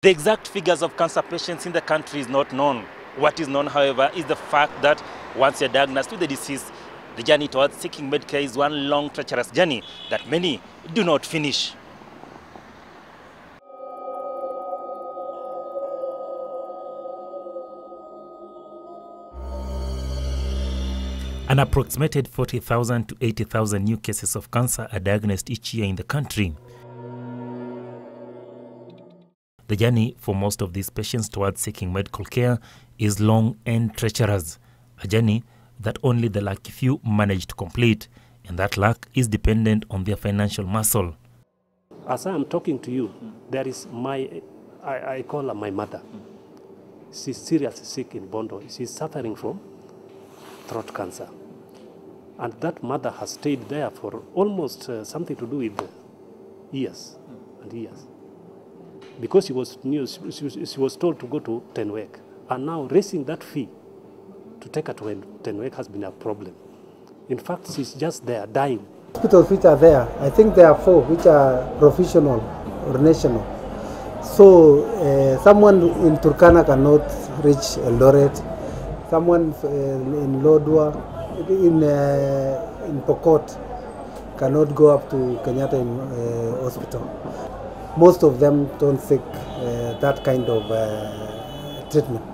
The exact figures of cancer patients in the country is not known. What is known, however, is the fact that once you're diagnosed with the disease, the journey towards seeking medical care is one long, treacherous journey that many do not finish. An approximated 40,000 to 80,000 new cases of cancer are diagnosed each year in the country. The journey for most of these patients towards seeking medical care is long and treacherous, a journey that only the lucky few manage to complete, and that luck is dependent on their financial muscle. As I am talking to you, there is I call her my mother. She's seriously sick in Bondo. She's suffering from throat cancer. And that mother has stayed there for almost something to do with years and years. Because she was told to go to Tenwek. And now raising that fee to take her to Tenwek has been a problem. In fact, she's just there dying. Hospitals which are there, I think there are 4 which are professional or national. So someone in Turkana cannot reach Eldoret, someone in Lodwar, in Pokot cannot go up to Kenyatta hospital. Most of them don't seek that kind of treatment.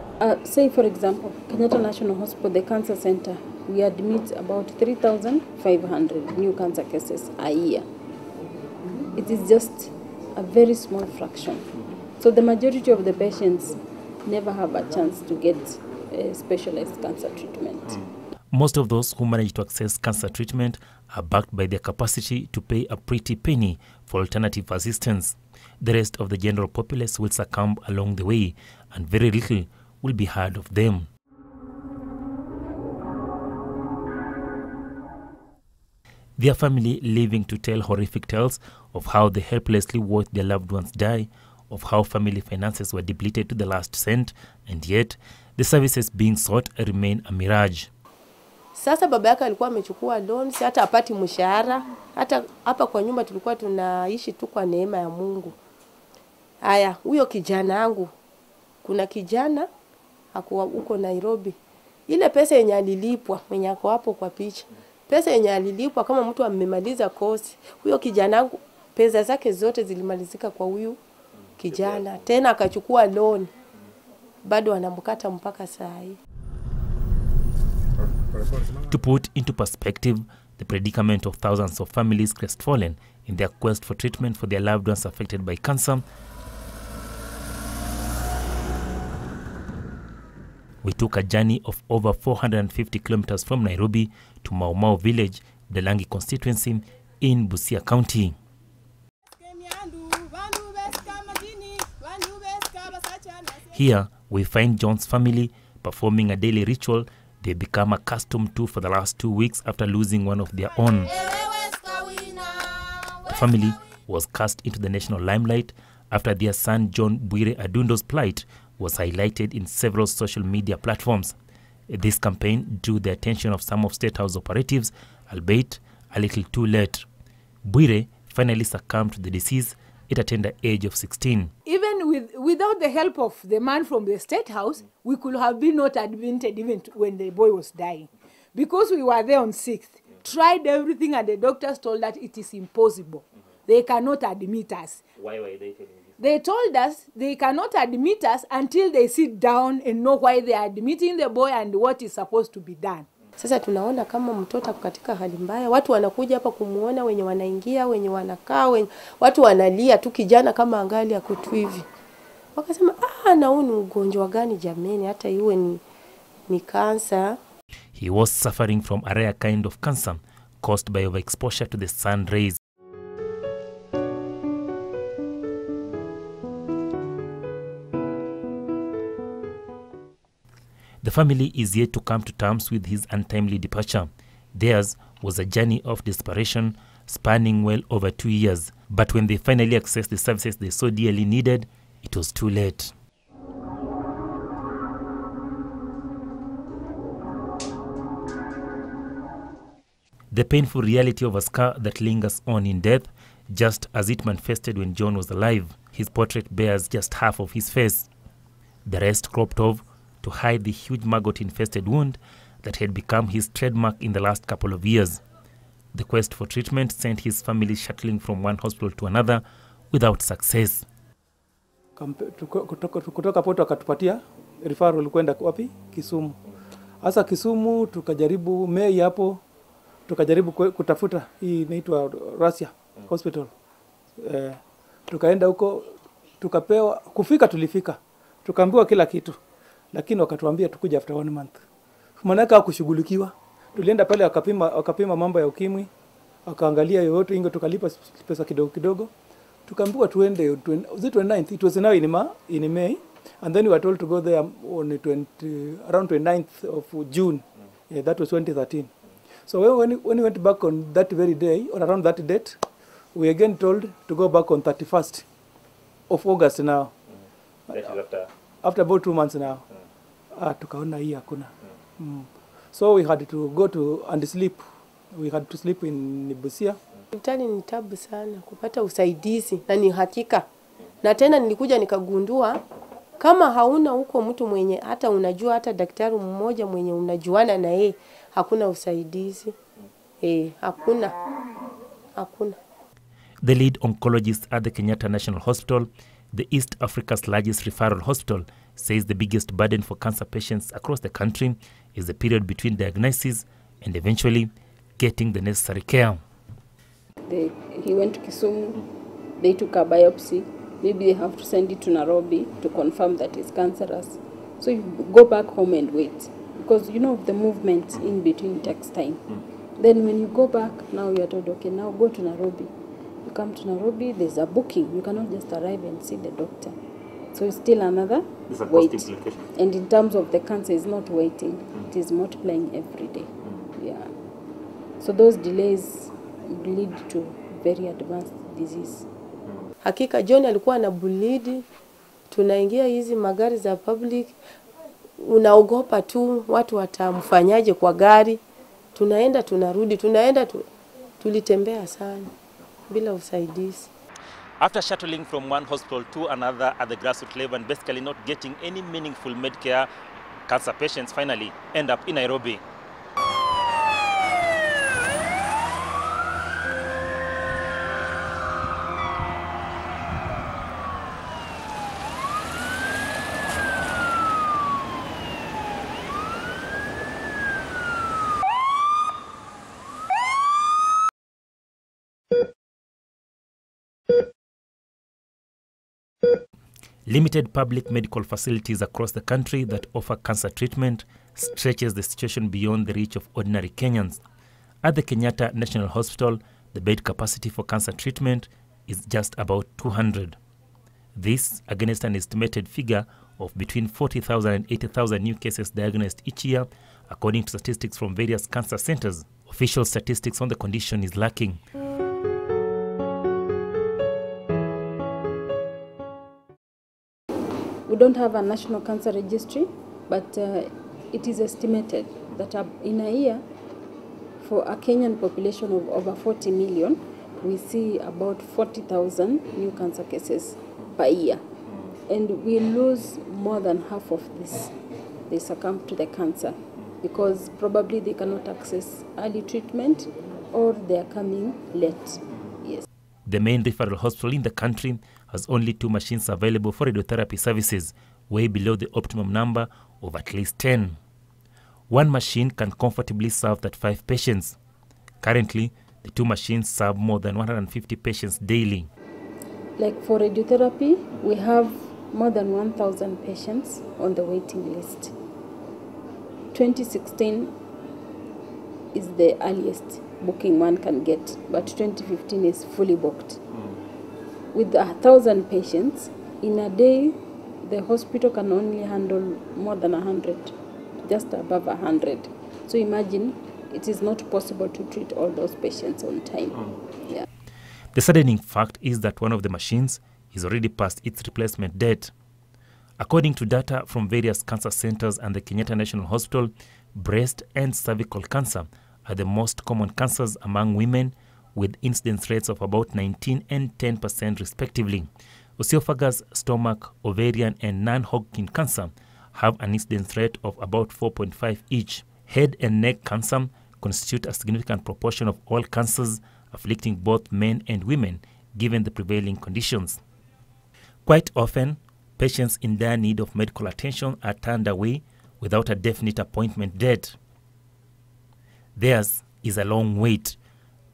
Say for example, Kenyatta National Hospital, the cancer center, we admit about 3,500 new cancer cases a year. It is just a very small fraction. So the majority of the patients never have a chance to get specialized cancer treatment. Most of those who manage to access cancer treatment are backed by their capacity to pay a pretty penny for alternative assistance. The rest of the general populace will succumb along the way, and very little will be heard of them. Their family living to tell horrific tales of how they helplessly watched their loved ones die, of how family finances were depleted to the last cent, and yet the services being sought remain a mirage. Sasa baba yake alikuwa amechukua loans, hata apati mshahara, hata hapa kwa nyumba tulikuwa tunaishi tu kwa neema ya Mungu. Haya, huyo kijana wangu, kuna kijana hakuwa huko Nairobi. Ile pesa yenye alilipwa, mwenye ako hapo kwa picha. Pesa yenye alilipwa kama mtu amemaliza kosi. Huyo kijana wangu pesa zake zote zilimalizika kwa huyu kijana. Tena akachukua loan. Bado anamkata mpaka saa hii. To put into perspective the predicament of thousands of families crestfallen in their quest for treatment for their loved ones affected by cancer, we took a journey of over 450 kilometers from Nairobi to Mau Mau village, the Langi constituency in Busia County. Here, we find John's family performing a daily ritual they become accustomed to for the last 2 weeks after losing one of their own. The family was cast into the national limelight after their son John Bwire Adundo's plight was highlighted in several social media platforms. This campaign drew the attention of some of State House operatives, albeit a little too late. Bwire finally succumbed to the disease at a tender age of 16. Even without the help of the man from the State House, we could have been not admitted even when the boy was dying. Because we were there on 6th, tried everything, and the doctors told that it is impossible. They cannot admit us. Why were they telling you? They told us they cannot admit us until they sit down and know why they are admitting the boy and what is supposed to be done. Sasa tunaona kama mtoto katika hali mbaya, watu wanakuja hapa kumuona, wenye wanaingia, wenye wanakaa, watu wanalia tu, kijana kama angali akutu hivi. Wakasema na huu ni ugonjwa gani jameni, hata iwe ni cancer. He was suffering from a rare kind of cancer caused by overexposure to the sun rays. The family is yet to come to terms with his untimely departure. Theirs was a journey of desperation spanning well over 2 years. But when they finally accessed the services they so dearly needed, it was too late. The painful reality of a scar that lingers on in death, just as it manifested when John was alive. His portrait bears just half of his face, the rest cropped off to hide the huge maggot-infested wound that had become his trademark in the last couple of years. The quest for treatment sent his family shuttling from one hospital to another without success. Kutoka poto akatupatia referral kwenda wapi? Kisumu. Hasa Kisumu tukajaribu Mei hapo, tukajaribu kutafuta hii inaitwa Russia Hospital. Tukaenda huko, tukapewa, tulifika. Tukaambiwa kila kitu. Lakini wakatuambia tukuja after 1 month. Manaka hakushughulikiwa. Tulienda pale wakapima mambo ya ukimwi, wakaangalia yote, ingo tukalipa pesa kidogo kidogo. Tukaambiwa tuende 29th, it was now in May, and then we were told to go there on around 29th of June. Yeah, that was 2013. So when we went back on that very day, or around that date, we again told to go back on 31st of August now. That is after about 2 months now. Tukaona hii hakuna. So we had to go to and sleep. We had to sleep in Busia. Hospitali ni tabu sana kupata usaidizi na ni hakika. Na tena nilikuja nikagundua kama hauna huko mtu mwenye hata unajua hata daktari mmoja mwenye unajuana na yeye hakuna usaidizi. Hakuna. The lead oncologist at the Kenyatta National Hospital, the East Africa's largest referral hospital, says the biggest burden for cancer patients across the country is the period between diagnosis and eventually getting the necessary care. He went to Kisumu, they took a biopsy, maybe they have to send it to Nairobi to confirm that it's cancerous. So you go back home and wait, because you know the movement in between takes time. Then when you go back, now you are told, okay, now go to Nairobi. You come to Nairobi, there's a booking. You cannot just arrive and see the doctor. So it's still another wait. And in terms of the cancer, it's not waiting. It is multiplying every day. Yeah. So those delays lead to very advanced disease. Hakika John alikuwa na bleed. Tunaingia hizi magari za public. Unaogopa tu watu watamfanyaje kwa gari. Tunaenda tunarudi, tulitembea sana bila usaidizi. After shuttling from one hospital to another at the grassroots level and basically not getting any meaningful medcare, cancer patients finally end up in Nairobi. Limited public medical facilities across the country that offer cancer treatment stretches the situation beyond the reach of ordinary Kenyans. At the Kenyatta National Hospital, the bed capacity for cancer treatment is just about 200. This against an estimated figure of between 40,000 and 80,000 new cases diagnosed each year, according to statistics from various cancer centers. Official statistics on the condition is lacking. We don't have a national cancer registry, but it is estimated that in a year, for a Kenyan population of over 40 million, we see about 40,000 new cancer cases per year. And we lose more than half of this. They succumb to the cancer because probably they cannot access early treatment or they are coming late. Yes. The main referral hospital in the country has only 2 machines available for radiotherapy services, way below the optimum number of at least 10. One machine can comfortably serve 35 patients. Currently, the 2 machines serve more than 150 patients daily. Like for radiotherapy, we have more than 1,000 patients on the waiting list. 2016 is the earliest booking one can get, but 2015 is fully booked. With 1,000 patients, in a day, the hospital can only handle more than 100, just above 100. So imagine, it is not possible to treat all those patients on time. Yeah. The saddening fact is that one of the machines is already past its replacement date. According to data from various cancer centers and the Kenyatta National Hospital, breast and cervical cancer are the most common cancers among women, with incidence rates of about 19 and 10% respectively. Esophagus, stomach, ovarian, and non-Hodgkin cancer have an incidence rate of about 4.5 each. Head and neck cancer constitute a significant proportion of all cancers afflicting both men and women, given the prevailing conditions. Quite often, patients in dire need of medical attention are turned away without a definite appointment date. Theirs is a long wait.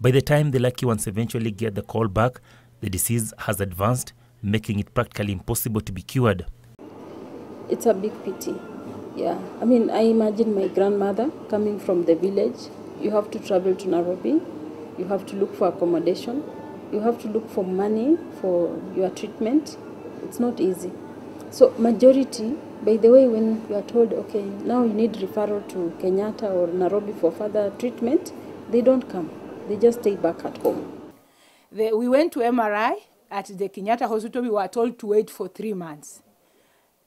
By the time the lucky ones eventually get the call back, the disease has advanced, making it practically impossible to be cured. It's a big pity. Yeah, I mean, I imagine my grandmother coming from the village. You have to travel to Nairobi. You have to look for accommodation. You have to look for money for your treatment. It's not easy. So majority, by the way, when you are told, okay, now you need referral to Kenyatta or Nairobi for further treatment, they don't come. They just stay back at home. We went to MRI at the Kenyatta hospital. We were told to wait for 3 months.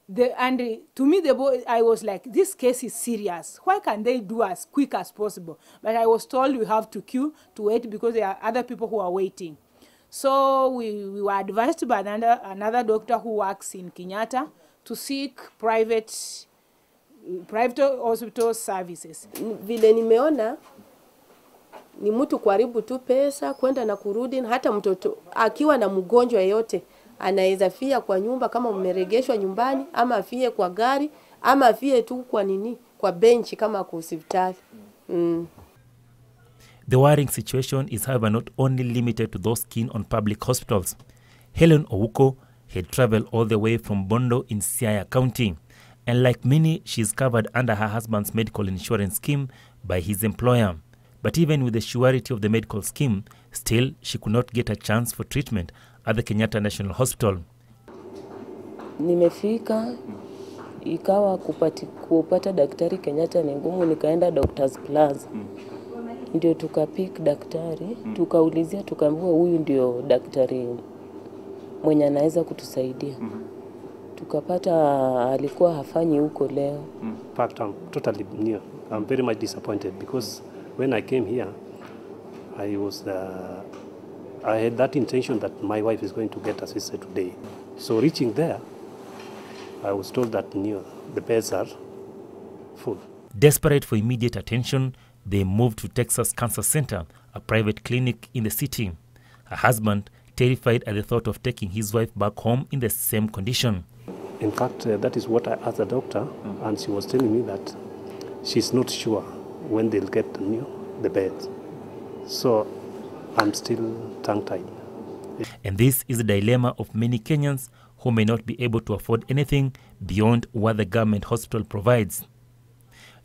To me, I was like, this case is serious. Why can't they do as quick as possible? But I was told we have to queue to wait because there are other people who are waiting. So we were advised by another doctor who works in Kenyatta to seek private hospital services. Vile nimeona ni mtu kuharibu tu pesa, kwenda na kurudi. Hata mtoto akiwa na mgonjwa yote anaweza fia kwa nyumba kama umeregeshwa nyumbani, ama afie kwa gari, ama afie tu kwa benchi kama kwa hospitali. The worrying situation is, however, not only limited to those keen on public hospitals. Helen Ouko had traveled all the way from Bondo in Siaya County, and like many, she is covered under her husband's medical insurance scheme by his employer. But even with the surety of the medical scheme, still she could not get a chance for treatment at the Kenyatta National Hospital. Nimefika, ikawa kupata daktari Kenyatta ni ngumu, nikaenda Doctors Plaza. Ndio tukapik daktari, tukaulizia, tukaambiwa huyu ndio daktari mwenye anaweza kutusaidia. Tukapata alikuwa hafanyi huko leo. In fact, I'm totally new. I'm very much disappointed because when I came here, I had that intention that my wife is going to get assisted today. So reaching there, I was told that the beds are full. Desperate for immediate attention, they moved to Texas Cancer Center, a private clinic in the city. Her husband, terrified at the thought of taking his wife back home in the same condition. In fact, that is what I asked the doctor, and she was telling me that she's not sure when they'll get the bed. So I'm still tongue-tied. And this is the dilemma of many Kenyans who may not be able to afford anything beyond what the government hospital provides.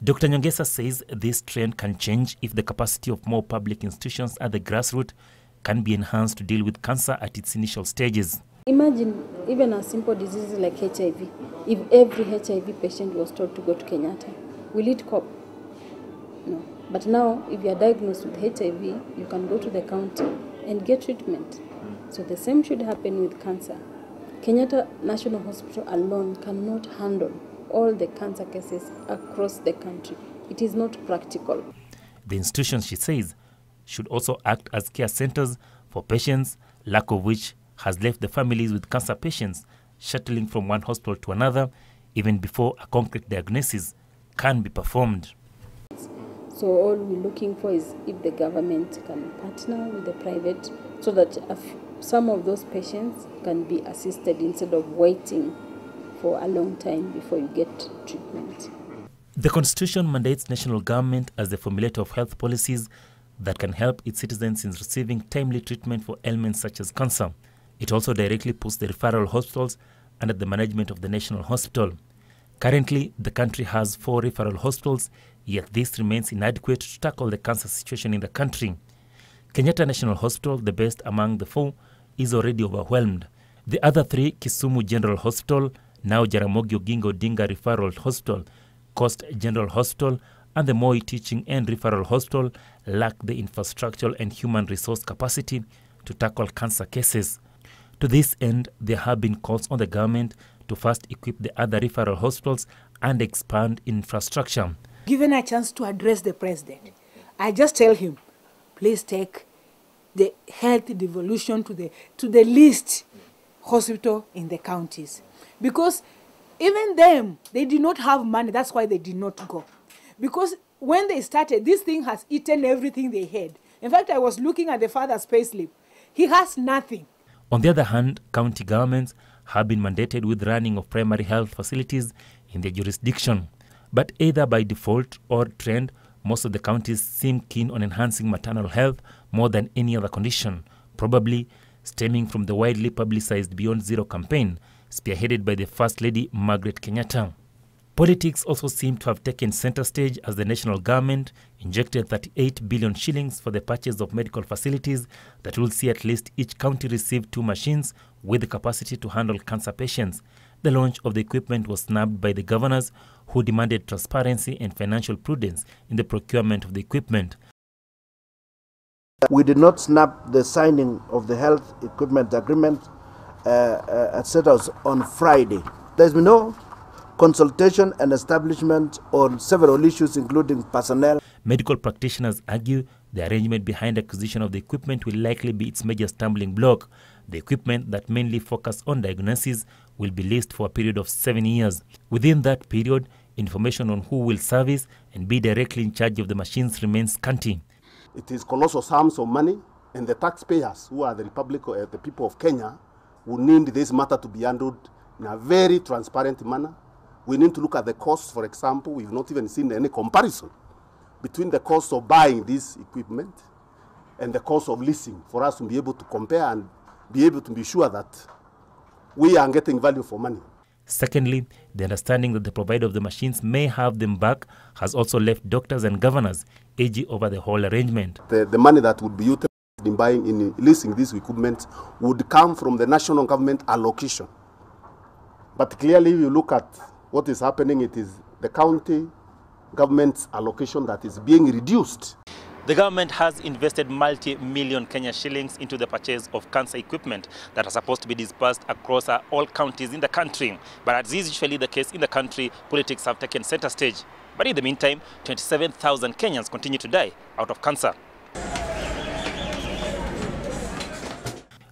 Dr. Nyongesa says this trend can change if the capacity of more public institutions at the grassroots can be enhanced to deal with cancer at its initial stages. Imagine even a simple disease like HIV. If every HIV patient was told to go to Kenyatta, will it cope? No. But now, if you are diagnosed with HIV, you can go to the county and get treatment. So the same should happen with cancer. Kenyatta National Hospital alone cannot handle all the cancer cases across the country. It is not practical. The institutions, she says, should also act as care centers for patients, lack of which has left the families with cancer patients shuttling from one hospital to another even before a concrete diagnosis can be performed. So all we're looking for is if the government can partner with the private so that some of those patients can be assisted instead of waiting for a long time before you get treatment. The Constitution mandates national government as the formulator of health policies that can help its citizens in receiving timely treatment for ailments such as cancer. It also directly puts the referral hospitals under the management of the National Hospital. Currently, the country has 4 referral hospitals, yet this remains inadequate to tackle the cancer situation in the country. Kenyatta National Hospital, the best among the 4, is already overwhelmed. The other 3, Kisumu General Hospital, now Jaramogi Oginga Odinga Referral Hospital, Coast General Hospital, and the Moi Teaching and Referral Hospital, lack the infrastructural and human resource capacity to tackle cancer cases. To this end, there have been calls on the government to first equip the other referral hospitals and expand infrastructure. Given a chance to address the president, I just tell him, please take the health devolution to the least hospital in the counties. Because even them, they did not have money. That's why they did not go. Because when they started, this thing has eaten everything they had. In fact, I was looking at the father's payslip. He has nothing. On the other hand, county governments have been mandated with running of primary health facilities in their jurisdiction. But either by default or trend, most of the counties seem keen on enhancing maternal health more than any other condition, probably stemming from the widely publicized Beyond Zero campaign, spearheaded by the First Lady Margaret Kenyatta. Politics also seem to have taken center stage as the national government injected 38 billion shillings for the purchase of medical facilities that will see at least each county receive 2 machines with the capacity to handle cancer patients. The launch of the equipment was snubbed by the governors, who demanded transparency and financial prudence in the procurement of the equipment. We did not snub the signing of the health equipment agreement at State House on Friday. There's been no consultation and establishment on several issues, including personnel. Medical practitioners argue the arrangement behind acquisition of the equipment will likely be its major stumbling block. The equipment that mainly focus on diagnosis will be leased for a period of 7 years. Within that period, information on who will service and be directly in charge of the machines remains scanty. It is colossal sums of money, and the taxpayers, who are the the people of Kenya, will need this matter to be handled in a very transparent manner. We need to look at the costs. For example, we've not even seen any comparison between the cost of buying this equipment and the cost of leasing, for us to be able to compare and be able to be sure that we are getting value for money. Secondly, the understanding that the provider of the machines may have them back has also left doctors and governors edgy over the whole arrangement. The money that would be utilized in leasing this equipment would come from the national government allocation. But clearly, if you look at what is happening, it is the county government's allocation that is being reduced. The government has invested multi-million Kenya shillings into the purchase of cancer equipment that are supposed to be dispersed across all counties in the country. But as is usually the case in the country, politics have taken center stage. But in the meantime, 27,000 Kenyans continue to die out of cancer.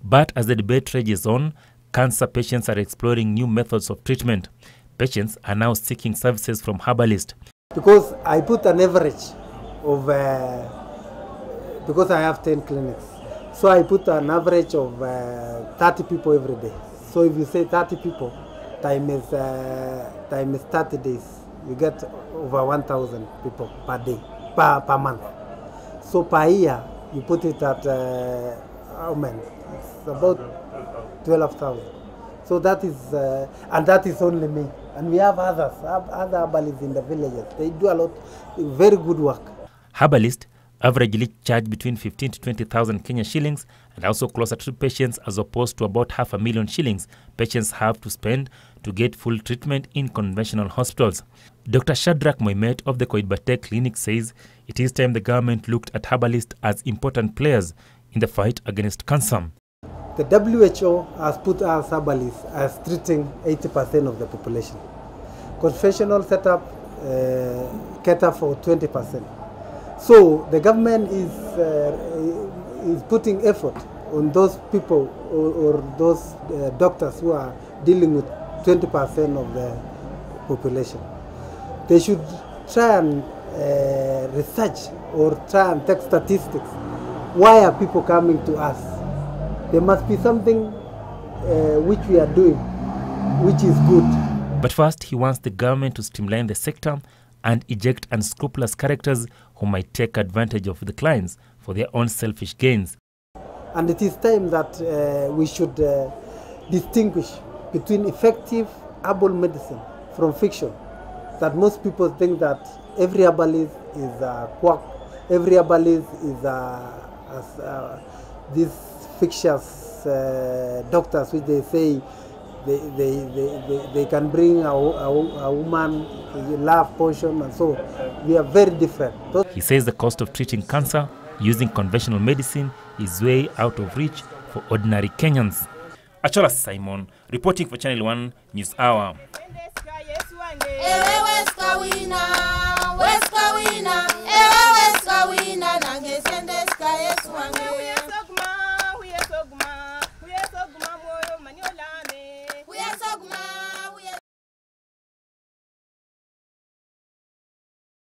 But as the debate rages on, cancer patients are exploring new methods of treatment. Patients are now seeking services from herbalists. Because I put an average of, because I have 10 clinics, so I put an average of 30 people every day. So if you say 30 people times 30 days, you get over 1,000 people per day, per month. So per year, you put it at, how many? It's about 12,000. So that is, and that is only me. And we have others, other herbalists in the villages. They do a lot, very good work. Herbalists averagely charge between 15 to 20,000 Kenya shillings and also closer to patients, as opposed to about 500,000 shillings patients have to spend to get full treatment in conventional hospitals. Dr. Shadrach Moimet of the Koidbate Clinic says it is time the government looked at herbalists as important players in the fight against cancer. The WHO has put us herbalists as treating 80% of the population. Conventional setup cater for 20%. So the government is putting effort on those people or those doctors who are dealing with 20% of the population. They should try and research or try and take statistics. Why are people coming to us? There must be something which we are doing, which is good. But first, he wants the government to streamline the sector and eject unscrupulous characters who might take advantage of the clients for their own selfish gains. And it is time that we should distinguish between effective herbal medicine from fiction. That most people think that every herbalist is a quack, every herbalist is these fictitious doctors which they say they can bring a woman love potion, and so we are very different. He says the cost of treating cancer using conventional medicine is way out of reach for ordinary Kenyans. Achola Simon, reporting for Channel 1 News Hour. Ewe West Kawina,